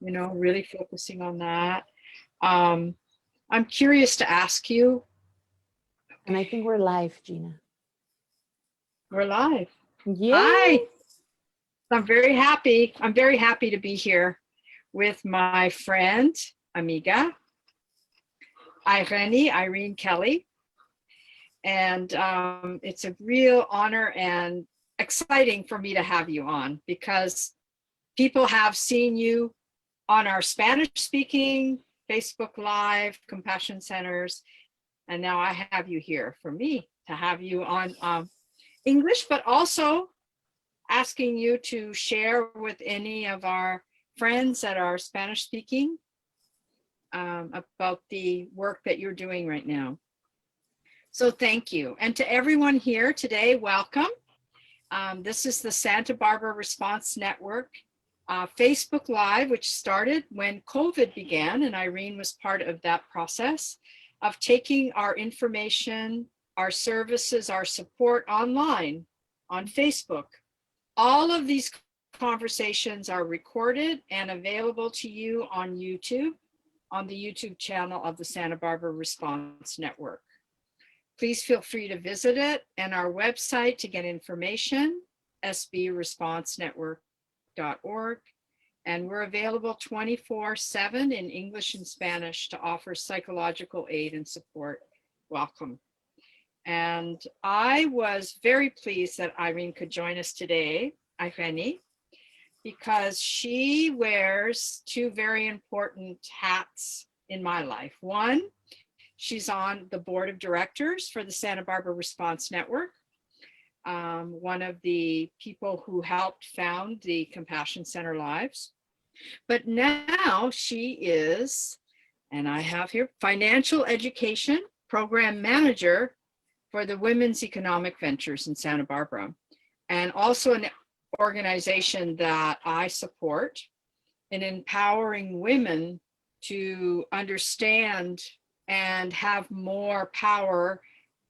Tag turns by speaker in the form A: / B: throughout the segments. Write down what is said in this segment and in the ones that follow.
A: really focusing on that. I'm curious to ask you.
B: And I think we're live, Gina.
A: We're live.
B: Yeah.
A: Hi. I'm very happy. I'm very happy to be here with my friend, amiga, Irene Kelly. And it's a real honor and exciting for me to have you on, because people have seen you on our Spanish speaking Facebook Live Compassion Centers. And now I have you here for me to have you on English, but also asking you to share with any of our friends that are Spanish speaking about the work that you're doing right now. So thank you. And to everyone here today, welcome. This is the Santa Barbara Response Network Facebook Live, which started when COVID began, and Irene was part of that process of taking our information, our services, our support online on Facebook. All of these conversations are recorded and available to you on YouTube, on the YouTube channel of the Santa Barbara Response Network. Please feel free to visit it and our website to get information, sbresponsenetwork.org. And we're available 24/7 in English and Spanish to offer psychological aid and support. Welcome. And I was very pleased that Irene could join us today, Irene, because she wears two very important hats in my life. One, she's on the board of directors for the Santa Barbara Response Network, one of the people who helped found the Compassion Center Lives. But now she is, and I have here, financial education program manager for the Women's Economic Ventures in Santa Barbara, and also an organization that I support in empowering women to understand and have more power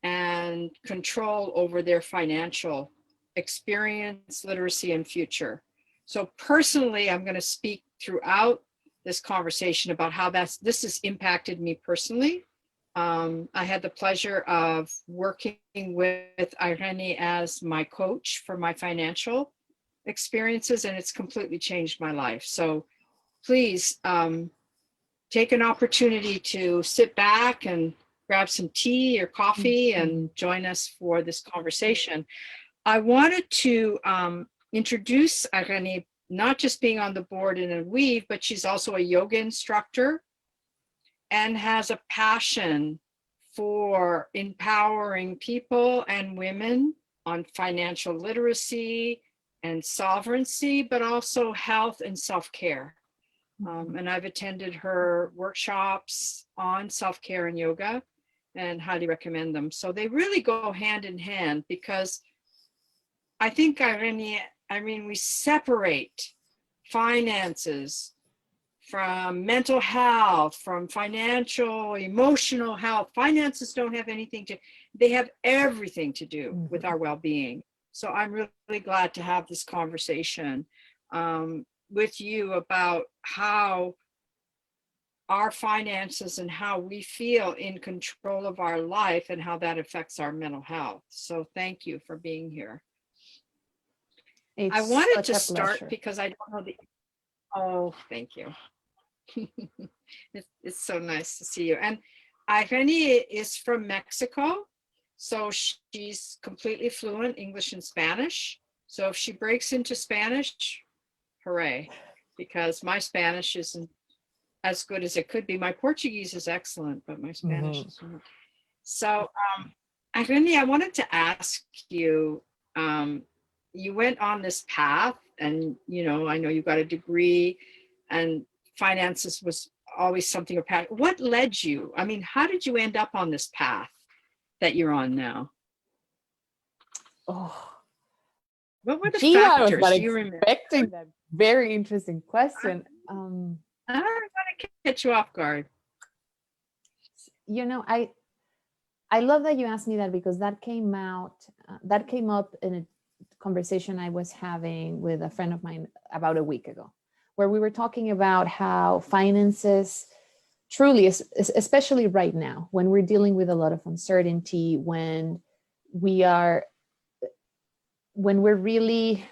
A: and control over their financial experience, literacy, and future. So personally, I'm going to speak throughout this conversation about how this has impacted me personally. I had the pleasure of working with Irene as my coach for my financial experiences, and it's completely changed my life. So please take an opportunity to sit back and grab some tea or coffee and join us for this conversation. I wanted to introduce Irene, not just being on the board in a weave, but she's also a yoga instructor and has a passion for empowering people and women on financial literacy and sovereignty, but also health and self-care. And I've attended her workshops on self-care and yoga and highly recommend them. So they really go hand in hand, because I think, Irene, we separate finances from mental health, from financial, emotional health. Finances don't have anything they have everything to do with our well-being. So I'm really glad to have this conversation with you about how our finances and how we feel in control of our life and how that affects our mental health. So thank you for being here. I wanted to start because I don't know oh, thank you. It's so nice to see you. And Irene is from Mexico, so she's completely fluent English and Spanish. So if she breaks into Spanish, hooray, because my Spanish isn't as good as it could be. My Portuguese is excellent, but my Spanish isn't. So Irene, I wanted to ask you, you went on this path, and I know you got a degree, and finances was always something of passion. What led you? I mean, how did you end up on this path that you're on now?
B: Oh,
A: what were the
B: Gina,
A: factors?
B: I was not expecting that. Very interesting question.
A: I don't want to catch you off guard.
B: I love that you asked me that, because that came up in a conversation I was having with a friend of mine about a week ago, where we were talking about how finances truly, especially right now, when we're dealing with a lot of uncertainty, when we're really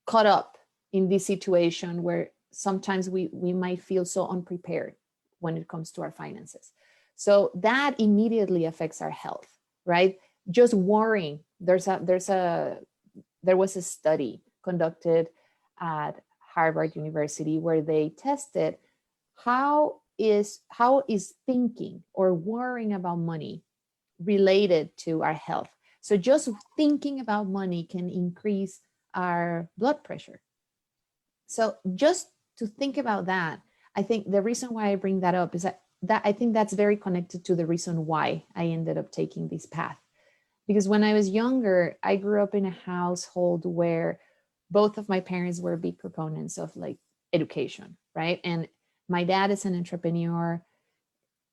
B: caught up in this situation where sometimes we might feel so unprepared when it comes to our finances. So that immediately affects our health, right? Just worrying. There was a study conducted at Harvard University where they tested how is thinking or worrying about money related to our health. So just thinking about money can increase our blood pressure. So just to think about that, I think the reason why I bring that up is that I think that's very connected to the reason why I ended up taking this path. Because when I was younger, I grew up in a household where both of my parents were big proponents of like education, right? And my dad is an entrepreneur.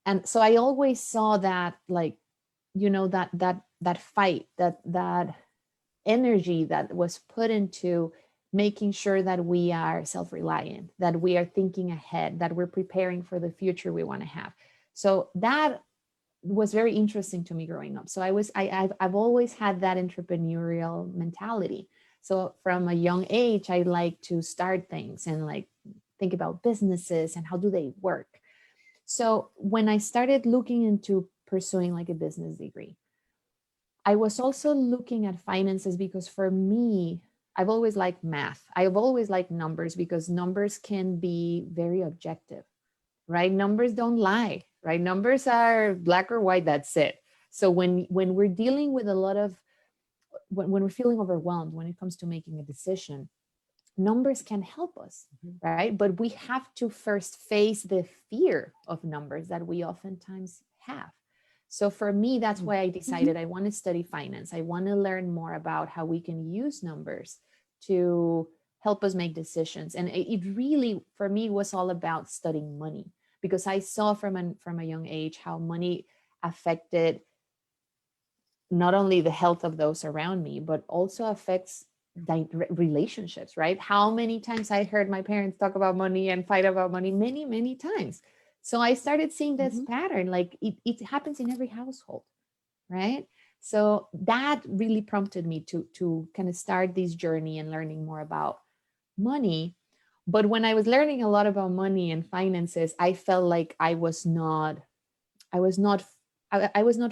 B: And so I always saw that, like, you know, that fight, that energy that was put into making sure that we are self-reliant, that we are thinking ahead, that we're preparing for the future we want to have. So that was very interesting to me growing up. So I've always had that entrepreneurial mentality. So from a young age, I like to start things and like think about businesses and how do they work. So when I started looking into pursuing like a business degree, I was also looking at finances because for me, I've always liked math. I've always liked numbers because numbers can be very objective, right? Numbers don't lie, right? Numbers are black or white, that's it. So when we're dealing with a lot of, when we're feeling overwhelmed when it comes to making a decision, numbers can help us, right? But we have to first face the fear of numbers that we oftentimes have. So for me, that's why I decided I want to study finance. I want to learn more about how we can use numbers to help us make decisions. And it really, for me, was all about studying money because I saw from a young age how money affected not only the health of those around me, but also affects relationships, right? How many times I heard my parents talk about money and fight about money, many, many times. So I started seeing this pattern, like it happens in every household, right? So that really prompted me to kind of start this journey and learning more about money. But when I was learning a lot about money and finances, I felt like I was not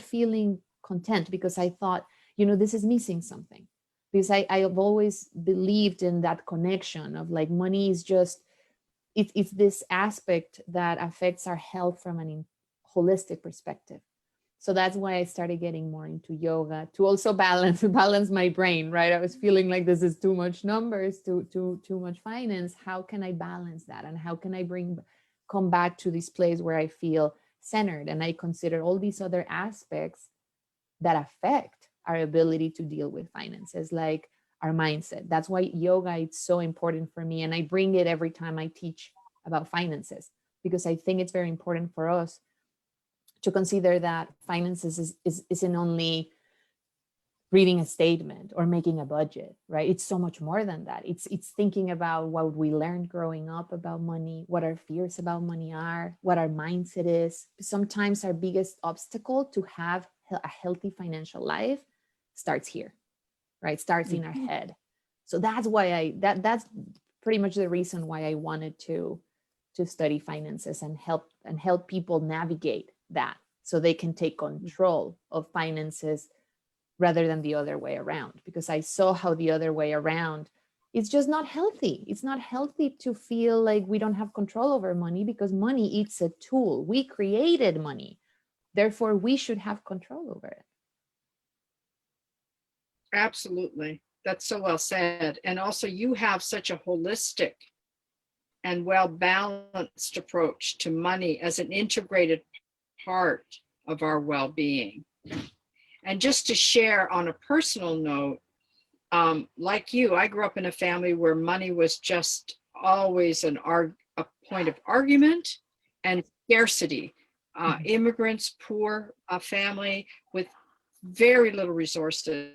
B: feeling content because I thought, you know, this is missing something. Because I have always believed in that connection of like money is just, it's this aspect that affects our health from a holistic perspective. So that's why I started getting more into yoga to also balance my brain, right? I was feeling like this is too much numbers, too much finance. How can I balance that? And how can I come back to this place where I feel centered? And I consider all these other aspects that affect our ability to deal with finances, like our mindset. That's why yoga is so important for me. And I bring it every time I teach about finances, because I think it's very important for us to consider that finances isn't only reading a statement or making a budget, right? It's so much more than that. It's thinking about what we learned growing up about money, what our fears about money are, what our mindset is. Sometimes our biggest obstacle to have a healthy financial life starts here, right? Starts in our head. So that's why that's pretty much the reason why I wanted to study finances and help people navigate that so they can take control of finances rather than the other way around, because I saw how the other way around, it's just not healthy. It's not healthy to feel like we don't have control over money, because money, it's a tool. We created money. Therefore, we should have control over it.
A: Absolutely. That's so well said. And also, you have such a holistic and well-balanced approach to money as an integrated part of our well-being. And just to share on a personal note, like you, I grew up in a family where money was just always a point of argument and scarcity. Immigrants, poor family with very little resources.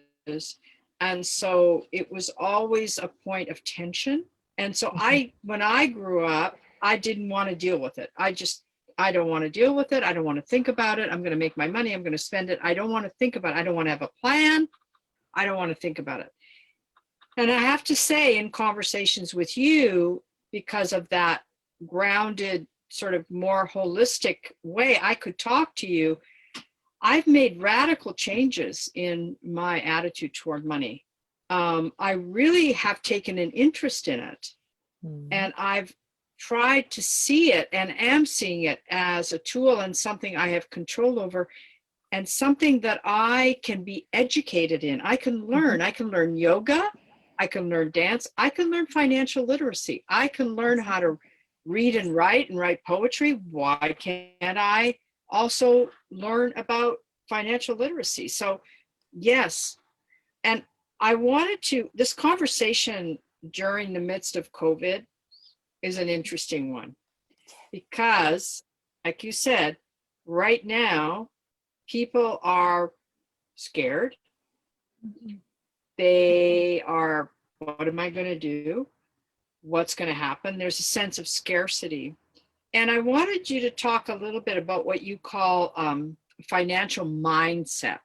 A: And so it was always a point of tension. And so when I grew up, I didn't want to deal with it. I don't want to deal with it. I don't want to think about it. I'm going to make my money. I'm going to spend it. I don't want to think about it. I don't want to have a plan. I don't want to think about it. And I have to say, in conversations with you, because of that grounded, sort of more holistic way I could talk to you, I've made radical changes in my attitude toward money. I really have taken an interest in it. And I've tried to see it and am seeing it as a tool and something I have control over, and something that I can be educated in. I can learn yoga, I can learn dance, I can learn financial literacy, I can learn how to read and write poetry. Why can't I also learn about financial literacy? So yes, and I wanted to, this conversation during the midst of COVID is an interesting one, because like you said, right now people are scared. They are, what am I going to do? What's going to happen? There's a sense of scarcity. And I wanted you to talk a little bit about what you call financial mindset.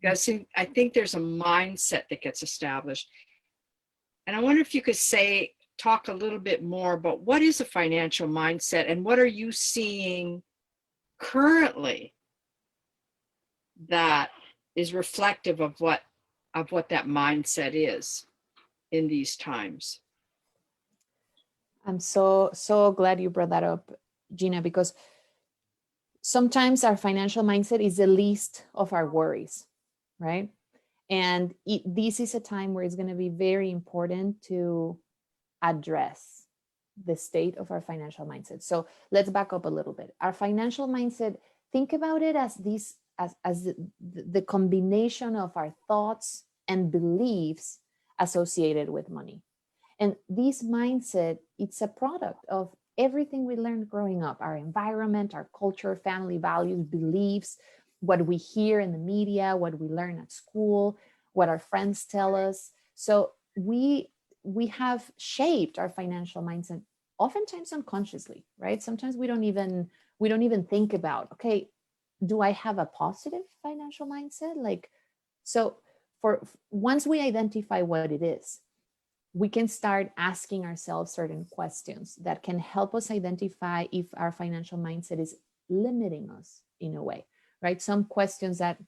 A: Because I think there's a mindset that gets established. And I wonder if you could talk a little bit more about what is a financial mindset, and what are you seeing currently that is reflective of what that mindset is in these times.
B: I'm so glad you brought that up, Gina, because sometimes our financial mindset is the least of our worries, right? And this is a time where it's going to be very important to address the state of our financial mindset. So let's back up a little bit. Our financial mindset, think about it as the combination of our thoughts and beliefs associated with money. And this mindset, it's a product of everything we learned growing up, our environment, our culture, family values, beliefs, what we hear in the media, what we learn at school, what our friends tell us. So we have shaped our financial mindset oftentimes unconsciously, right? Sometimes we don't even think about, okay, do I have a positive financial mindset? So for once we identify what it is, we can start asking ourselves certain questions that can help us identify if our financial mindset is limiting us in a way, right? Some questions that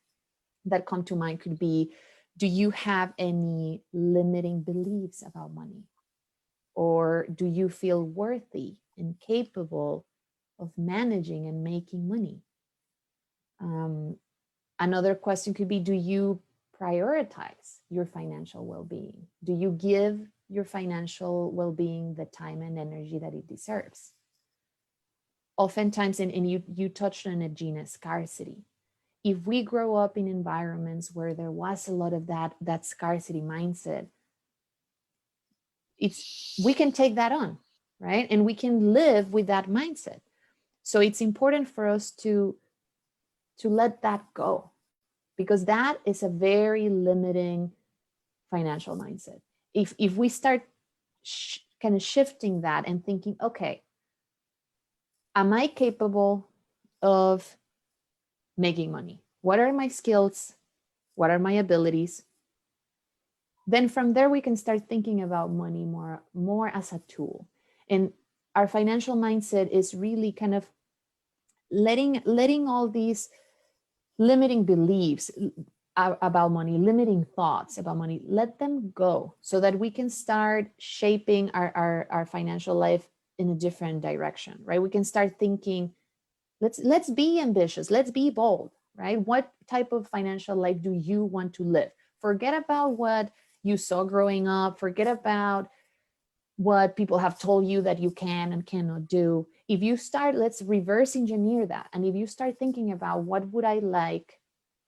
B: come to mind could be, do you have any limiting beliefs about money? Or do you feel worthy and capable of managing and making money? Another question could be, do you prioritize your financial well-being? Do you give your financial well-being the time and energy that it deserves? Oftentimes, and you touched on it, Gina, scarcity. If we grow up in environments where there was a lot of that scarcity mindset, we can take that on, right? And we can live with that mindset. So it's important for us to let that go, because that is a very limiting financial mindset. If we start kind of shifting that and thinking, okay, am I capable of making money? What are my skills? What are my abilities? Then from there, we can start thinking about money more as a tool. And our financial mindset is really kind of letting all these limiting beliefs about money, limiting thoughts about money, let them go, so that we can start shaping our financial life in a different direction, right? We can start thinking, let's be ambitious, let's be bold, right? What type of financial life do you want to live? Forget about what you saw growing up, forget about what people have told you that you can and cannot do. If you start, let's reverse engineer that. And if you start thinking about what would I like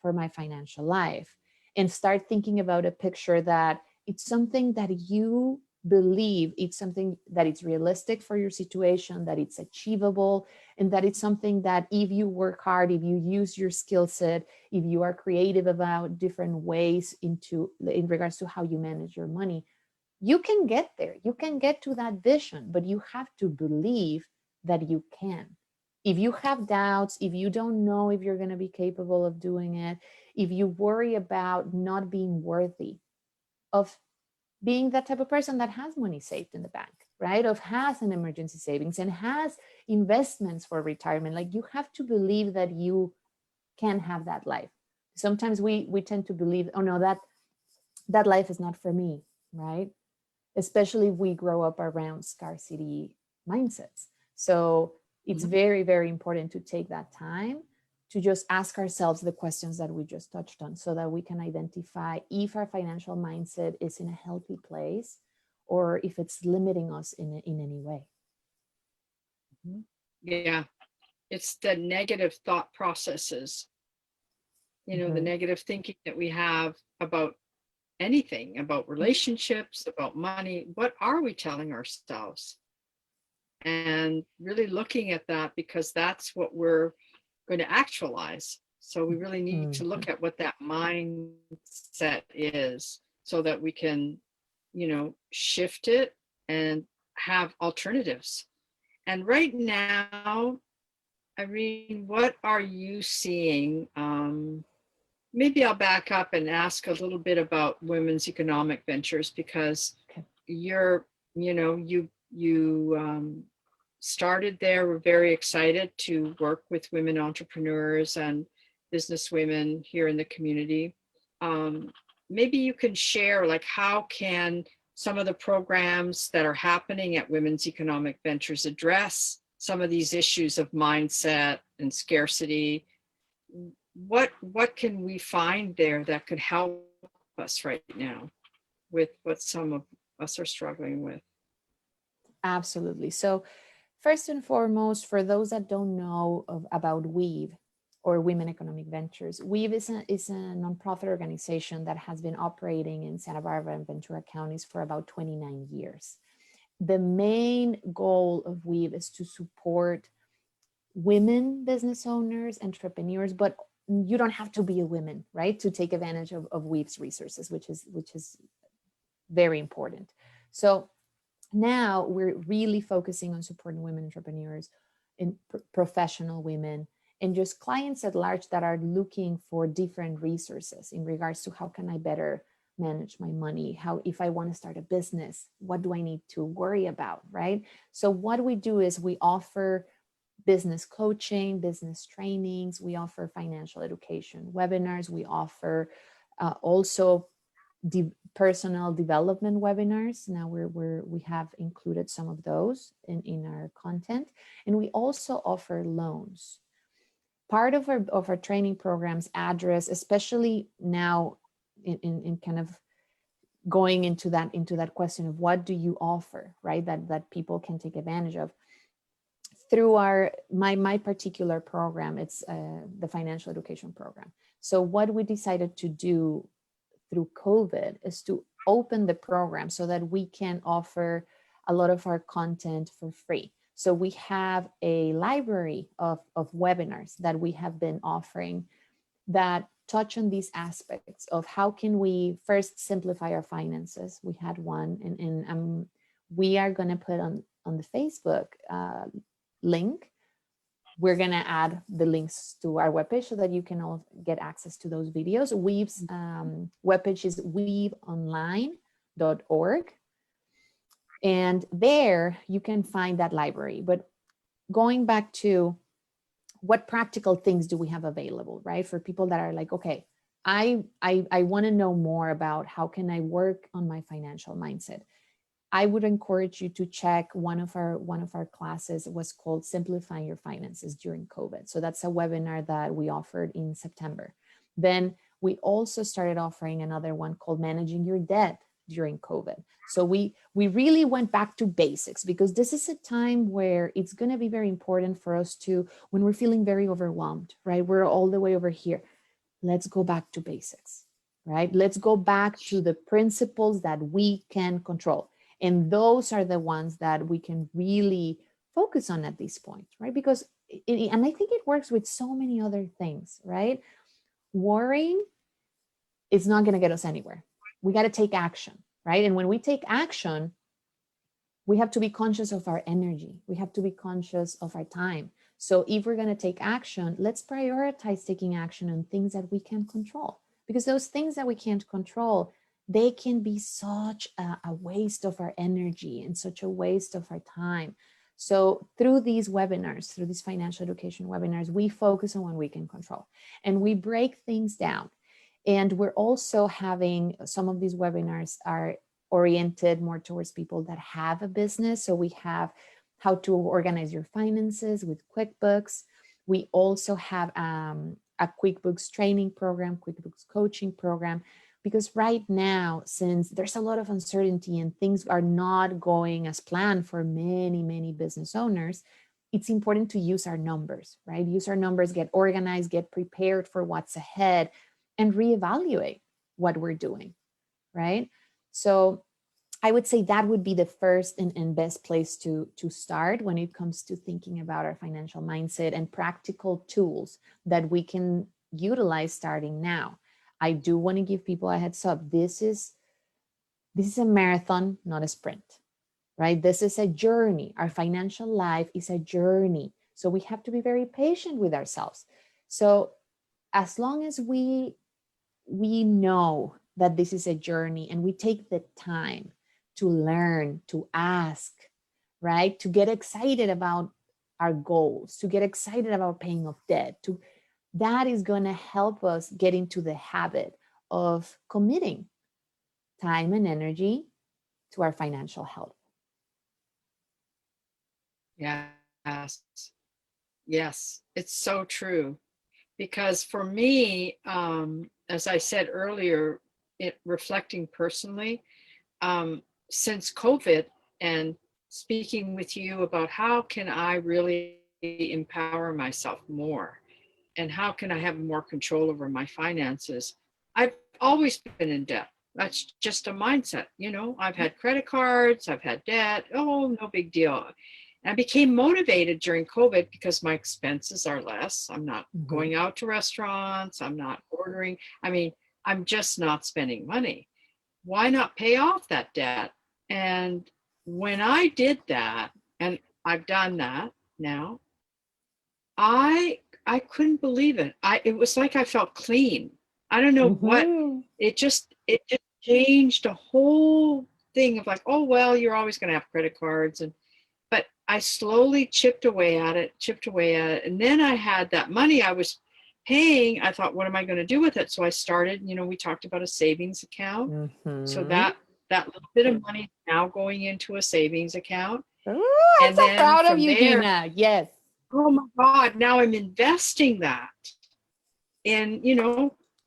B: for my financial life, and start thinking about a picture that it's something that you believe, it's something that it's realistic for your situation, that it's achievable, and that it's something that if you work hard, if you use your skill set, if you are creative about different ways in regards to how you manage your money, You can get there. You can get to that vision, but you have to believe that you can. If you have doubts, if you don't know if you're going to be capable of doing it, if you worry about not being worthy of being that type of person that has money saved in the bank, right? Of has an emergency savings and has investments for retirement. Like, you have to believe that you can have that life. Sometimes we tend to believe, oh no, that life is not for me, right? Especially if we grow up around scarcity mindsets. So it's very, very important to take that time to just ask ourselves the questions that we just touched on, so that we can identify if our financial mindset is in a healthy place or if it's limiting us in any way.
A: Yeah, it's the negative thought processes, the negative thinking that we have about anything, about relationships, about money. What are we telling ourselves? And really looking at that, because that's what we're going to actualize. So we really need to look at what that mindset is, so that we can, shift it and have alternatives. And right now, Irene, what are you seeing? Maybe I'll back up and ask a little bit about women's economic ventures, because you started there. We're very excited to work with women entrepreneurs and business women here in the community. Maybe you can share, like, how can some of the programs that are happening at Women's Economic Ventures address some of these issues of mindset and scarcity? What can we find there that could help us right now with what some of us are struggling with?
B: Absolutely. So first and foremost, for those that don't know about WEAVE, or Women Economic Ventures, WEAVE is a nonprofit organization that has been operating in Santa Barbara and Ventura counties for about 29 years. The main goal of WEAVE is to support women business owners, entrepreneurs, but you don't have to be a woman, right, to take advantage of WEAVE's resources, which is very important. So now we're really focusing on supporting women entrepreneurs and professional women, and just clients at large that are looking for different resources in regards to how can I better manage my money? How, if I want to start a business, what do I need to worry about, right? So what we do is we offer business coaching, business trainings, we offer financial education webinars, we offer also personal development webinars. Now we have included some of those in our content, and we also offer loans. Part of our training programs address, especially now in kind of going into that question of what do you offer, right? That people can take advantage of. Through my particular program, it's the financial education program. So what we decided to do through COVID is to open the program so that we can offer a lot of our content for free. So we have a library of webinars that we have been offering that touch on these aspects of how can we first simplify our finances. We had one, and we are going to put on the Facebook link. We're going to add the links to our webpage so that you can all get access to those videos. WEAVE's webpage is weaveonline.org. And there you can find that library. But going back to what practical things do we have available, right? For people that are like, okay, I want to know more about how can I work on my financial mindset. I would encourage you to check one of our classes. It was called Simplifying Your Finances During COVID. So that's a webinar that we offered in September. Then we also started offering another one called Managing Your Debt during COVID. So we really went back to basics, because this is a time where it's going to be very important for us to, when we're feeling very overwhelmed, right? We're all the way over here. Let's go back to basics, right? Let's go back to the principles that we can control. And those are the ones that we can really focus on at this point, right? Because, and I think it works with so many other things, right? Worrying is not going to get us anywhere. We got to take action. right? And when we take action, we have to be conscious of our energy. We have to be conscious of our time. So if we're going to take action, let's prioritize taking action on things that we can control, because those things that we can't control, they can be such a waste of our energy and such a waste of our time. So through these webinars, through these financial education webinars, we focus on what we can control and we break things down. And we're also having some of these webinars are oriented more towards people that have a business. So we have how to organize your finances with QuickBooks. We also have a QuickBooks training program, QuickBooks coaching program, because right now, since there's a lot of uncertainty and things are not going as planned for many, many business owners, it's important to use our numbers, right? Use our numbers, get organized, get prepared for what's ahead, and reevaluate what we're doing, right? So I would say that would be the first and best place to start when it comes to thinking about our financial mindset and practical tools that we can utilize starting now. I do want to give people a heads up. This is a marathon, not a sprint, right? This is a journey. Our financial life is a journey. So we have to be very patient with ourselves. So as long as we know that this is a journey and we take the time to learn, to ask, right? To get excited about our goals, to get excited about paying off debt, that is going to help us get into the habit of committing time and energy to our financial health.
A: Yes. Yes, it's so true. Because for me, as I said earlier, reflecting personally, since COVID and speaking with you about how can I really empower myself more and how can I have more control over my finances, I've always been in debt. That's just a mindset. I've had credit cards, I've had debt. Oh, no big deal. And I became motivated during COVID because my expenses are less. I'm not going out to restaurants. I'm not ordering. I'm just not spending money. Why not pay off that debt? And when I did that, and I've done that now, I couldn't believe it. It was like I felt clean. I don't know what. It just changed a whole thing of like, oh well, you're always going to have credit cards, but I slowly chipped away at it, and then I had that money I was paying. I thought, what am I going to do with it? So I started. We talked about a savings account. So that little bit of money now going into a savings account.
B: Ooh, I'm so proud of you, Gina. Yes.
A: Oh my God! Now I'm investing that in,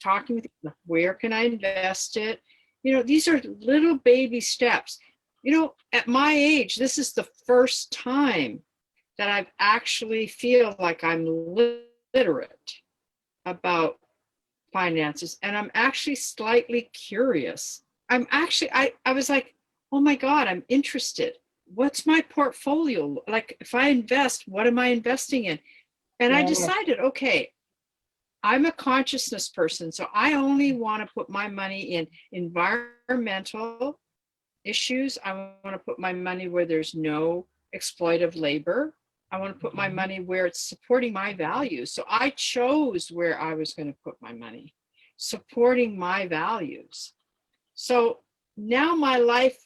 A: talking with you, where can I invest it? These are little baby steps. At my age, this is the first time that I've actually feel like I'm literate about finances, and I'm actually slightly curious. I was like, oh my God, I'm interested. What's my portfolio? Like, if I invest, what am I investing in? And I decided, okay, I'm a consciousness person, so I only want to put my money in environmental issues. I want to put my money where there's no exploitive labor. I want to put my money where it's supporting my values. So I chose where I was going to put my money, supporting my values. So now my life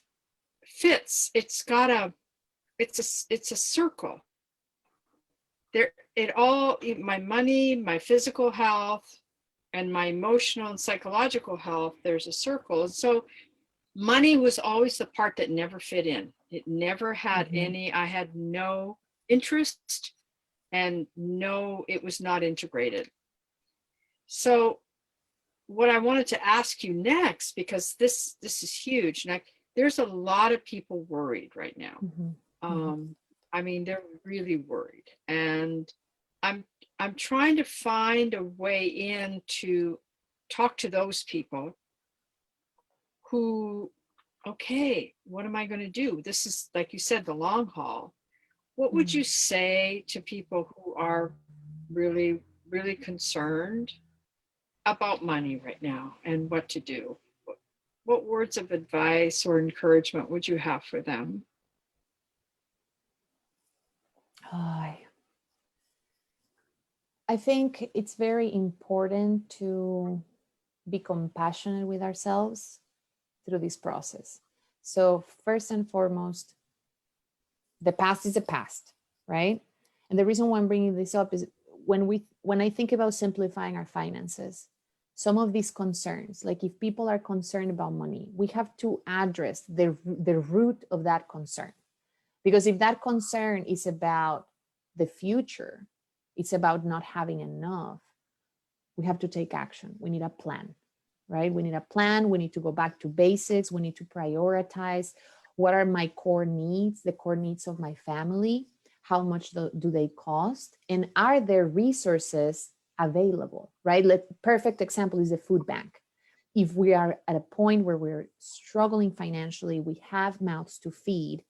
A: fits. It's a circle. My money, my physical health, and my emotional and psychological health, there's a circle. And so money was always the part that never fit in. It never had I had no interest, and it was not integrated. So what I wanted to ask you next, because this is huge. There's a lot of people worried right now. They're really worried, and I'm trying to find a way in to talk to those people who, okay, what am I going to do? This is, like you said, the long haul. What would you say to people who are really, really concerned about money right now and what to do? what words of advice or encouragement would you have for them?
B: I think it's very important to be compassionate with ourselves through this process. So first and foremost, the past is the past, right? And the reason why I'm bringing this up is when I think about simplifying our finances, some of these concerns, like if people are concerned about money, we have to address the root of that concern. Because if that concern is about the future, it's about not having enough, we have to take action. We need a plan, right? We need a plan. We need to go back to basics. We need to prioritize. What are my core needs, the core needs of my family? How much do they cost? And are there resources available, right? Perfect example is the food bank. If we are at a point where we're struggling financially, we have mouths to feed,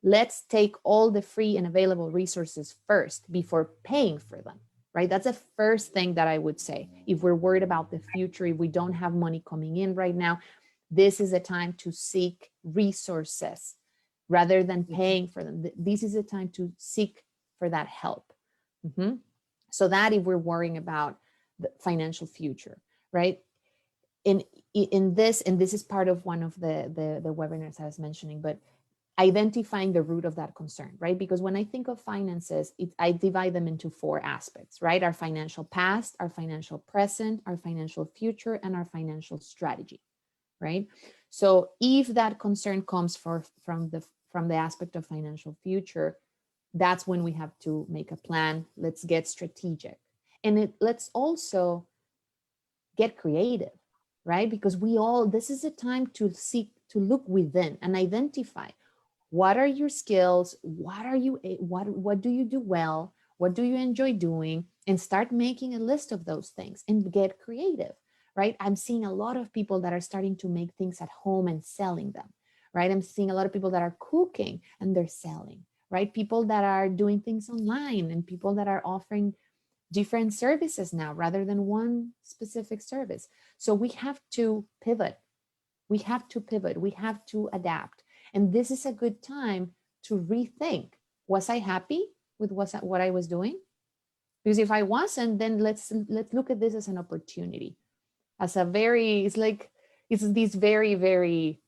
B: let's take all the free and available resources first before paying for them, right? That's the first thing that I would say. If we're worried about the future, if we don't have money coming in right now, this is a time to seek resources rather than paying for them. This is a time to seek for that help. So that if we're worrying about the financial future, right? In this, and this is part of one of the webinars I was mentioning, but identifying the root of that concern, right? Because when I think of finances, I divide them into 4 aspects, right? Our financial past, our financial present, our financial future, and our financial strategy, right? So if that concern comes from the aspect of financial future, that's when we have to make a plan. Let's get strategic. And let's also get creative, right? Because this is a time to look within and identify what are your skills, what do you do well, what do you enjoy doing, and start making a list of those things and get creative, right? I'm seeing a lot of people that are starting to make things at home and selling them, right? I'm seeing a lot of people that are cooking and they're selling, right? People that are doing things online and people that are offering different services now rather than one specific service. So we have to pivot. We have to adapt. And this is a good time to rethink. Was I happy with what I was doing? Because if I wasn't, then let's look at this as an opportunity. It's this very, very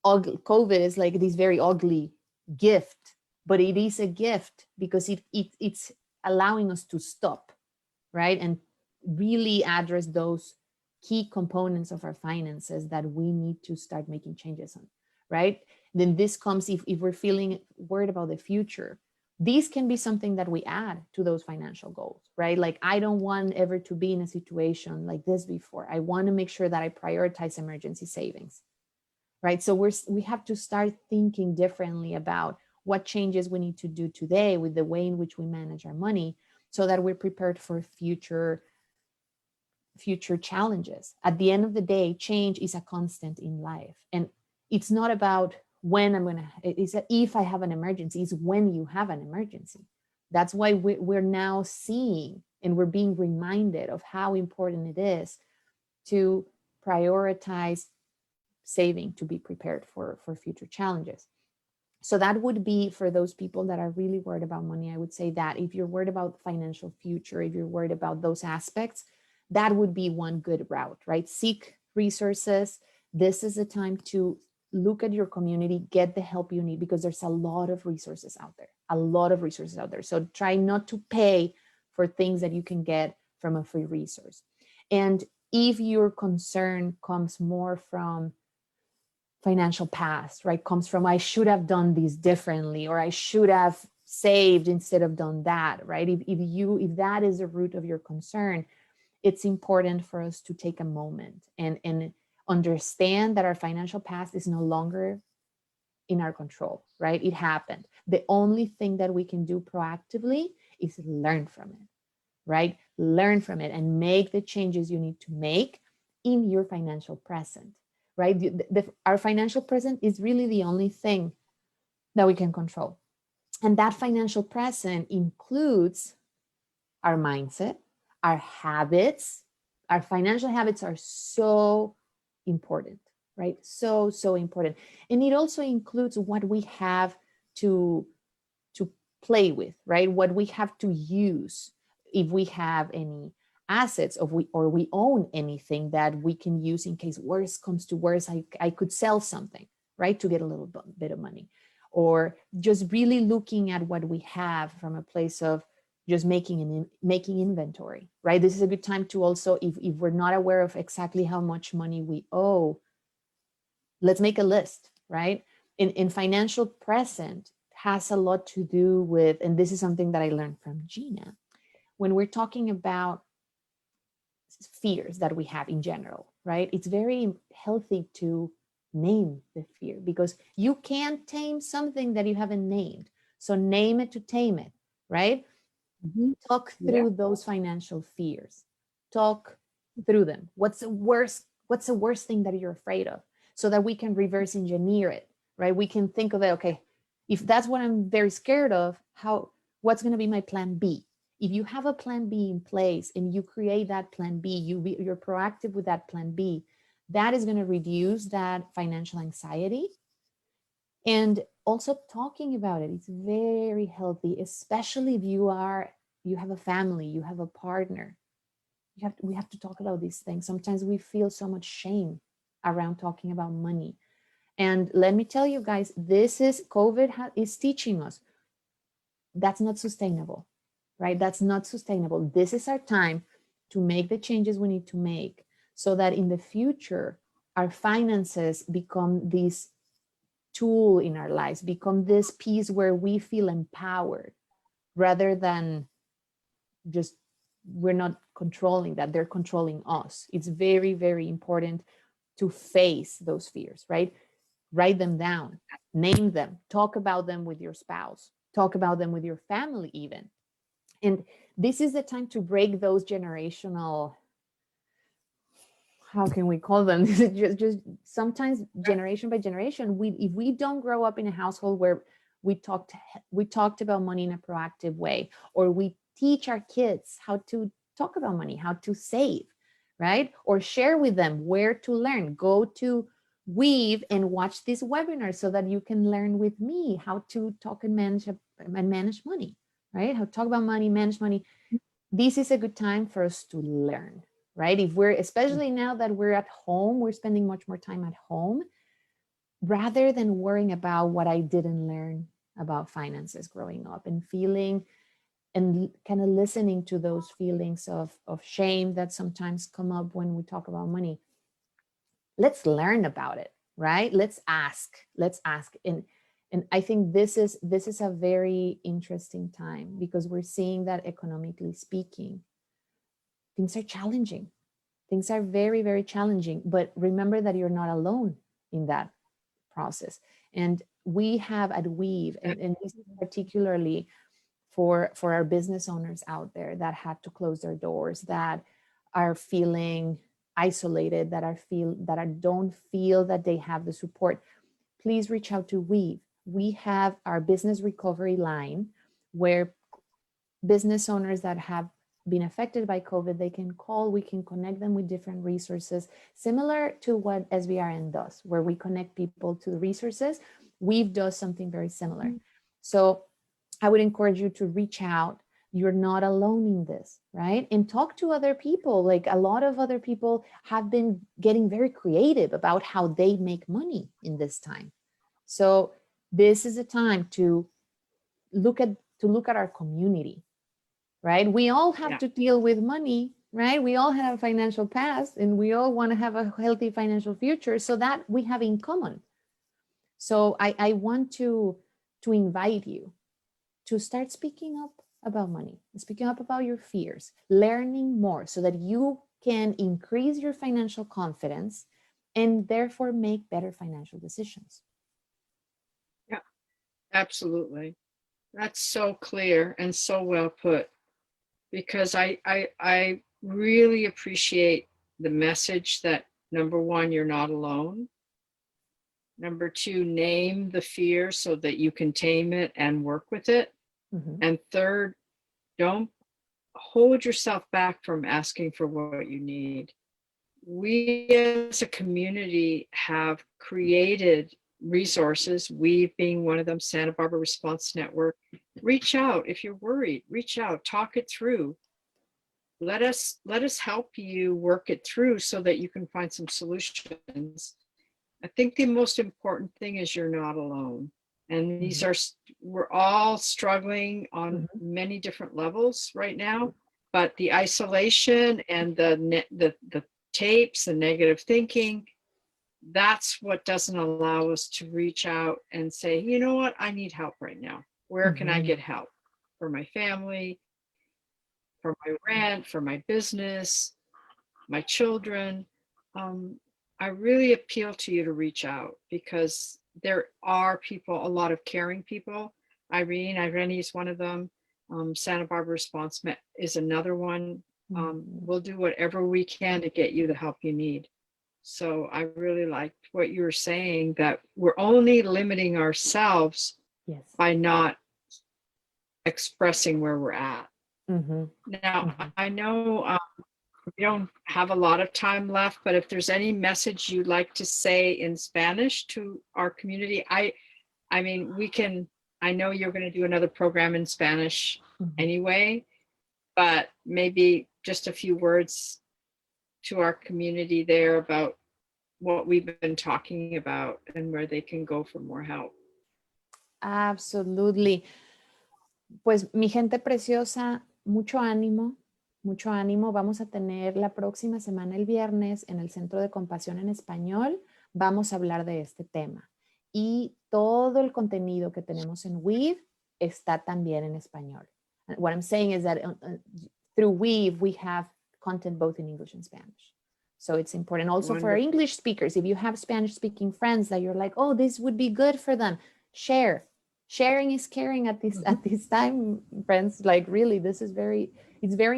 B: ugly, COVID is like this very ugly gift, but it is a gift because it's allowing us to stop, right? And really address those key components of our finances that we need to start making changes on, right? Then this comes if we're feeling worried about the future. These can be something that we add to those financial goals, right? Like, I don't want ever to be in a situation like this before. I want to make sure that I prioritize emergency savings, right? So we have to start thinking differently about what changes we need to do today with the way in which we manage our money so that we're prepared for future challenges. At the end of the day, change is a constant in life. And it's not about when it's if I have an emergency, it's when you have an emergency. That's why we're now seeing and we're being reminded of how important it is to prioritize saving to be prepared for future challenges. So that would be for those people that are really worried about money. I would say that if you're worried about financial future, if you're worried about those aspects, that would be one good route, right? Seek resources. This is a time to look at your community, get the help you need, because there's a lot of resources out there, So try not to pay for things that you can get from a free resource. And if your concern comes more from financial past, right? Comes from, I should have done this differently, or I should have saved instead of done that, right? If that is the root of your concern, it's important for us to take a moment and understand that our financial past is no longer in our control, right? It happened. The only thing that we can do proactively is learn from it, right? Learn from it and make the changes you need to make in your financial present, right? Our financial present is really the only thing that we can control. And that financial present includes our mindset, our habits. Our financial habits are so important, right? So, so important. And it also includes what we have to play with, right? What we have to use if we have any assets or we own anything that we can use in case worse comes to worse. I could sell something, right, to get a little bit of money, or just really looking at what we have from a place of just making inventory, right? This is a good time to also, if we're not aware of exactly how much money we owe, let's make a list, right? In financial present has a lot to do with, and this is something that I learned from Gina, when we're talking about fears that we have in general, right? It's very healthy to name the fear, because you can't tame something that you haven't named. So name it to tame it, right? Talk through those financial fears. Talk through them. What's the worst thing that you're afraid of, so that we can reverse engineer it, right? We can think of it, okay, if that's what I'm very scared of, what's going to be my plan B? If you have a plan B in place and you create that plan B, you're proactive with that plan B, that is going to reduce that financial anxiety. And also talking about it, it's very healthy, especially if you have a family, you have a partner. We have to talk about these things. Sometimes we feel so much shame around talking about money. And let me tell you guys, COVID is teaching us that's not sustainable, right? That's not sustainable. This is our time to make the changes we need to make, so that in the future, our finances become this tool in our lives, become this piece where we feel empowered, rather than just we're not controlling that, they're controlling us. It's very, very important to face those fears, right? Write them down, name them, talk about them with your spouse, talk about them with your family even. And this is the time to break those generational, how can we call them? just sometimes generation by generation, if we don't grow up in a household where we talked about money in a proactive way, or we teach our kids how to talk about money, how to save, right? Or share with them where to learn. Go to Weave and watch this webinar so that you can learn with me how to talk and manage money, right? How to talk about money, manage money. This is a good time for us to learn, right? Especially now that we're at home, we're spending much more time at home, rather than worrying about what I didn't learn about finances growing up, and feeling and kind of listening to those feelings of shame that sometimes come up when we talk about money. Let's learn about it, right? Let's ask. And I think this is a very interesting time, because we're seeing that economically speaking, things are challenging. Things are very, very challenging. But remember that you're not alone in that process. And we have at Weave, and this is particularly for our business owners out there that had to close their doors, that are feeling isolated, that don't feel that they have the support. Please reach out to Weave. We have our business recovery line, where business owners that have been affected by COVID, they can call, we can connect them with different resources, similar to what SBRN does, where we connect people to the resources. Weave does something very similar. So I would encourage you to reach out. You're not alone in this, right? And talk to other people. Like, a lot of other people have been getting very creative about how they make money in this time. So this is a time to look at our community, right? We all have to deal with money, right? We all have a financial past, and we all want to have a healthy financial future, so that we have in common. So I want to invite you to start speaking up about money, speaking up about your fears, learning more, so that you can increase your financial confidence and therefore make better financial decisions.
A: Yeah, absolutely. That's so clear and so well put, because I really appreciate the message that, number one, you're not alone. Number two, name the fear so that you can tame it and work with it.
B: Mm-hmm.
A: And third, don't hold yourself back from asking for what you need. we as a community have created resources, we being one of them, Santa Barbara Response Network. Reach out if you're worried, reach out, talk it through. Let us help you work it through so that you can find some solutions. I think the most important thing is you're not alone. And these are, we're all struggling on many different levels right now, but the isolation and the tapes, the negative thinking, that's what doesn't allow us to reach out and say, you know what, I need help right now. Where can I get help for my family, for my rent, for my business, my children? I really appeal to you to reach out because there are people, a lot of caring people. Irene is one of them. Santa Barbara Response is another one. We'll do whatever we can to get you the help you need. So I really liked what you were saying, that we're only limiting ourselves by not expressing where we're at. Now, I know we don't have a lot of time left, but if there's any message you'd like to say in Spanish to our community, I mean, we can, I know you're going to do another program in Spanish anyway, but maybe just a few words to our community there about what we've been talking about and where they can go for more help.
B: Absolutely. Pues mi gente preciosa, mucho ánimo, mucho ánimo. Vamos a tener la próxima semana, el viernes, en el Centro de Compasión en Español. Vamos a hablar de este tema. Y todo el contenido que tenemos en Weave está también en español. What I'm saying is that through Weave, we have content both in English and Spanish. So it's important also for our English speakers. If you have Spanish speaking friends that you're like, oh, this would be good for them, share. Sharing is caring at this time, friends. Like really, it's very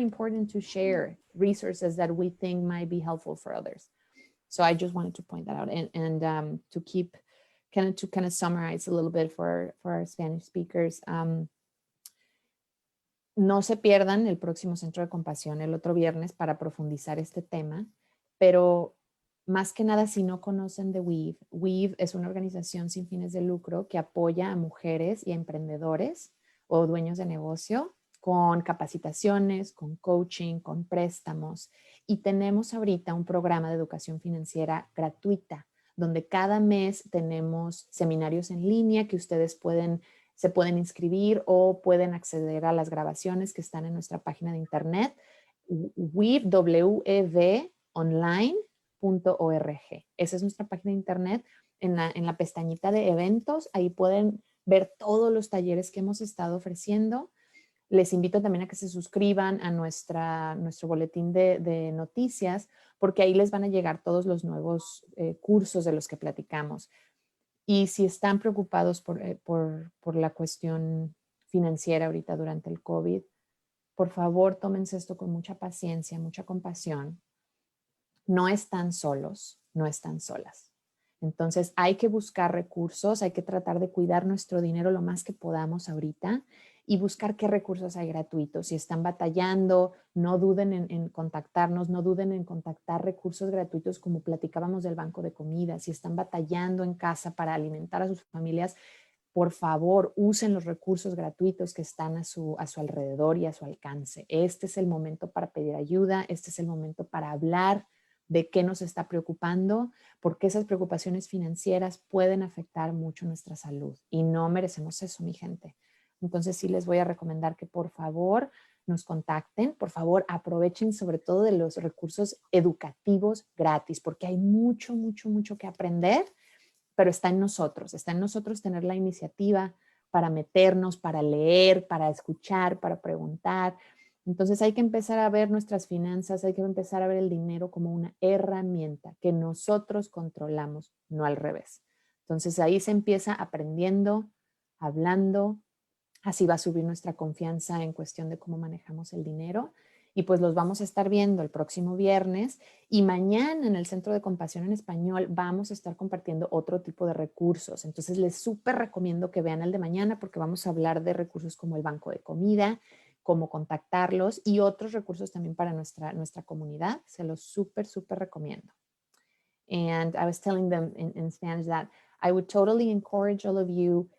B: important to share resources that we think might be helpful for others. So I just wanted to point that out and to keep kind of summarize a little bit for our Spanish speakers. No se pierdan el próximo Centro de Compasión el otro viernes para profundizar este tema, pero más que nada, si no conocen de Weave, Weave es una organización sin fines de lucro que apoya a mujeres y a emprendedores o dueños de negocio con capacitaciones, con coaching, con préstamos. Y tenemos ahorita un programa de educación financiera gratuita, donde cada mes tenemos seminarios en línea que ustedes se pueden inscribir o pueden acceder a las grabaciones que están en nuestra página de internet, WEV online.org. Esa es nuestra página de internet. En la pestañita de eventos, ahí pueden ver todos los talleres que hemos estado ofreciendo. Les invito también a que se suscriban a nuestro boletín de noticias, porque ahí les van a llegar todos los nuevos cursos de los que platicamos. Y si están preocupados por la cuestión financiera ahorita durante el COVID, por favor, tómense esto con mucha paciencia, mucha compasión. No están solos, no están solas. Entonces hay que buscar recursos, hay que tratar de cuidar nuestro dinero lo más que podamos ahorita y buscar qué recursos hay gratuitos. Si están batallando, no duden en contactarnos, no duden en contactar recursos gratuitos como platicábamos del banco de comida. Si están batallando en casa para alimentar a sus familias, por favor, usen los recursos gratuitos que están a su alrededor y a su alcance. Este es el momento para pedir ayuda, este es el momento para hablar de qué nos está preocupando, porque esas preocupaciones financieras pueden afectar mucho nuestra salud y no merecemos eso, mi gente. Entonces sí les voy a recomendar que por favor nos contacten, por favor aprovechen sobre todo de los recursos educativos gratis, porque hay mucho, mucho, mucho que aprender, pero está en nosotros tener la iniciativa para meternos, para leer, para escuchar, para preguntar. Entonces hay que empezar a ver nuestras finanzas, hay que empezar a ver el dinero como una herramienta que nosotros controlamos, no al revés. Entonces ahí se empieza aprendiendo, hablando, así va a subir nuestra confianza en cuestión de cómo manejamos el dinero. Y pues los vamos a estar viendo el próximo viernes y mañana en el Centro de Compasión en Español vamos a estar compartiendo otro tipo de recursos. Entonces les súper recomiendo que vean el de mañana porque vamos a hablar de recursos como el banco de comida, cómo contactarlos y otros recursos también para nuestra comunidad. Se los súper recomiendo. And I was telling them in Spanish that I would totally encourage all of you.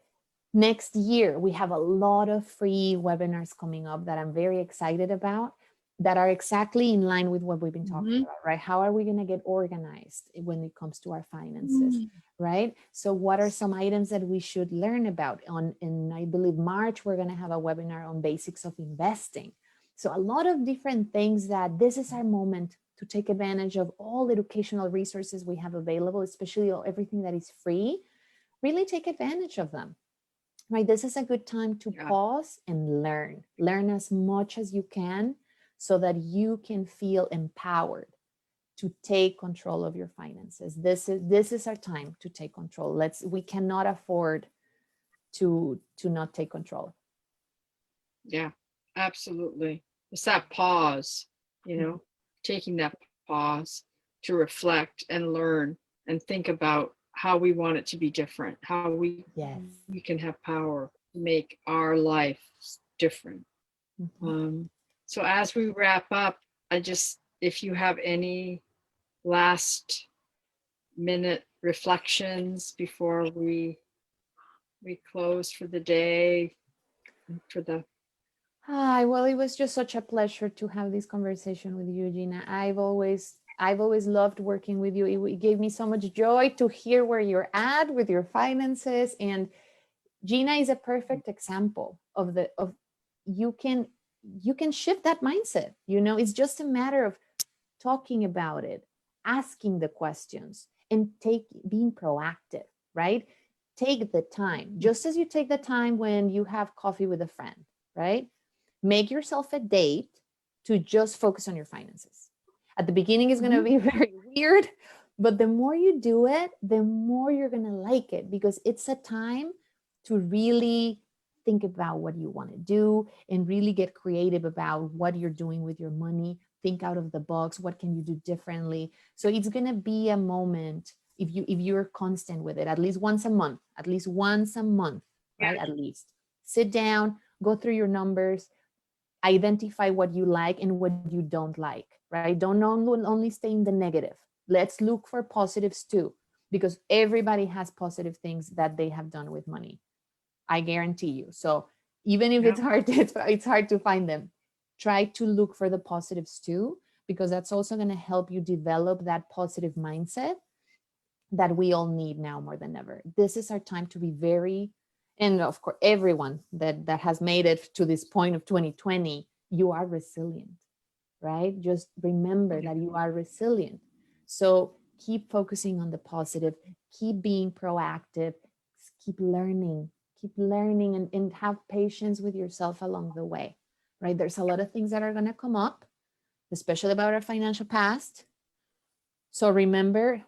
B: Next year, we have a lot of free webinars coming up that I'm very excited about, that are exactly in line with what we've been talking about, right? How are we going to get organized when it comes to our finances, right? So what are some items that we should learn about? In, I believe, March, we're going to have a webinar on basics of investing. So a lot of different things that this is our moment to take advantage of all educational resources we have available, especially everything that is free. Really take advantage of them, right? This is a good time to pause and learn as much as you can, so that you can feel empowered to take control of your finances. This is our time to take control. We cannot afford to not take control.
A: Yeah, absolutely. It's that pause, taking that pause to reflect and learn and think about how we want it to be different, how we can have power to make our life different. So as we wrap up, if you have any last minute reflections before we close for the day,
B: Hi, well, it was just such a pleasure to have this conversation with you, Gina. I've always loved working with you. It gave me so much joy to hear where you're at with your finances. And Gina is a perfect example of you can shift that mindset. It's just a matter of talking about it, asking the questions, and being proactive, right? Take the time, just as you take the time when you have coffee with a friend, right? Make yourself a date to just focus on your finances. At the beginning, it's going to be very weird, but the more you do it, the more you're going to like it, because it's a time to really think about what you want to do and really get creative about what you're doing with your money. Think out of the box. What can you do differently? So it's going to be a moment, if you're constant with it, at least once a month, right? At least sit down, go through your numbers, identify what you like and what you don't like, right? Don't only stay in the negative. Let's look for positives too, because everybody has positive things that they have done with money. I guarantee you. So even if it's hard to find them, try to look for the positives too, because that's also going to help you develop that positive mindset that we all need now more than ever. This is our time to be very, and of course, everyone that has made it to this point of 2020, you are resilient, right? Just remember that you are resilient. So keep focusing on the positive, keep being proactive, keep learning and have patience with yourself along the way, right? There's a lot of things that are going to come up, especially about our financial past. So remember,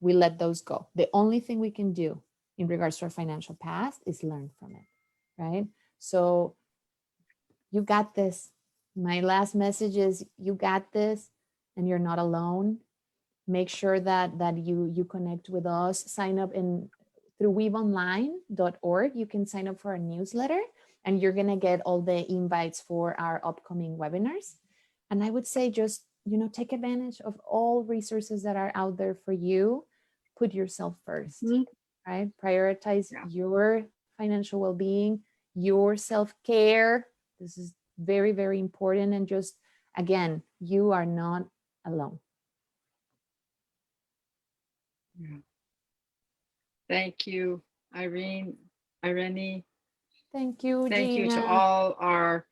B: we let those go. The only thing we can do in regards to our financial past is learn from it, right? So you got this. My last message is you got this and you're not alone. Make sure that you connect with us, sign up through weaveonline.org. You can sign up for our newsletter and you're going to get all the invites for our upcoming webinars. And I would say just, take advantage of all resources that are out there for you. Put yourself first, right? Prioritize your financial well-being, your self-care. This is very, very important. And just, again, you are not alone.
A: Yeah. Thank you, Irene.
B: Thank you,
A: Thank
B: Gina.
A: you to all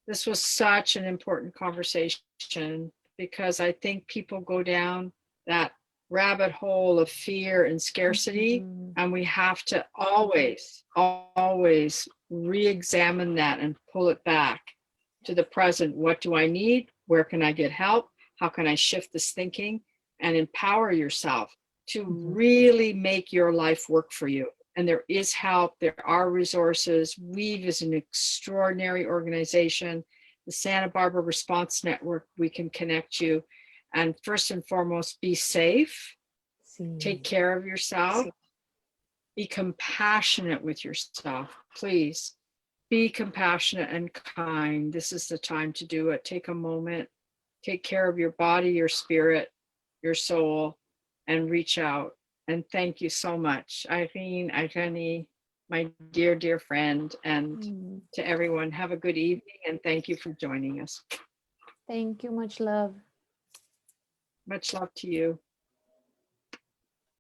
A: this was such an important conversation, because I think people go down that rabbit hole of fear and scarcity, and we have to always re-examine that and pull it back to the present. What do I need? Where can I get help? How can I shift this thinking and empower yourself to really make your life work for you? And there is help. There are resources. Weave is an extraordinary organization. The Santa Barbara Response Network, we can connect you. And first and foremost, be safe. Take care of yourself. Be compassionate with yourself, please. Be compassionate and kind. This is the time to do it. Take a moment, take care of your body, your spirit, your soul, and reach out. And thank you so much, Irene, my dear, dear friend, and
B: Mm.
A: to everyone. Have a good evening, and thank you for joining us.
B: Thank you. Much love.
A: Much love to you.